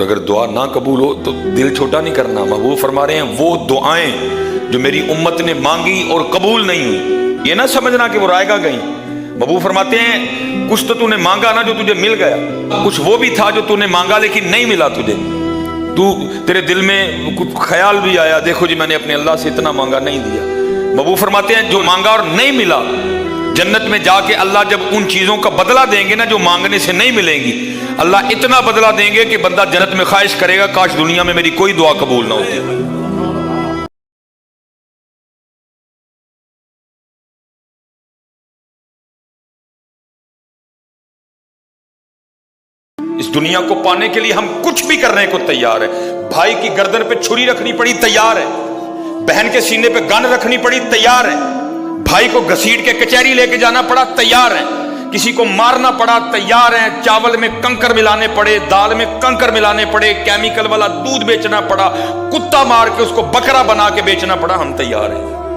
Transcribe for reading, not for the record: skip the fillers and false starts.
اگر دعا نہ قبول ہو تو دل چھوٹا نہیں کرنا. محبوب فرما رہے ہیں وہ دعائیں جو میری امت نے مانگی اور قبول نہیں ہوئی، یہ نہ سمجھنا کہ وہ رائے گا گئیں. محبوب فرماتے ہیں کچھ تو نے مانگا نا جو تجھے مل گیا، کچھ وہ بھی تھا جو نے مانگا لیکن نہیں ملا تجھے. تیرے دل میں کچھ خیال بھی آیا، دیکھو جی میں نے اپنے اللہ سے اتنا مانگا نہیں دیا. محبوب فرماتے ہیں جو مانگا اور نہیں ملا، جنت میں جا کے اللہ جب ان چیزوں کا بدلہ دیں گے نا جو مانگنے سے نہیں ملیں گی، اللہ اتنا بدلہ دیں گے کہ بندہ جنت میں خواہش کرے گا کاش دنیا میں میری کوئی دعا قبول نہ ہوتی. اس دنیا کو پانے کے لیے ہم کچھ بھی کرنے کو تیار ہیں. بھائی کی گردن پہ چھری رکھنی پڑی تیار ہے، بہن کے سینے پہ گن رکھنی پڑی تیار ہے، بھائی کو گھسیٹ کے کچہری لے کے جانا پڑا تیار ہے، کسی کو مارنا پڑا تیار ہیں، چاول میں کنکر ملانے پڑے، دال میں کنکر ملانے پڑے، کیمیکل والا دودھ بیچنا پڑا، کتا مار کے اس کو بکرا بنا کے بیچنا پڑا، ہم تیار ہیں.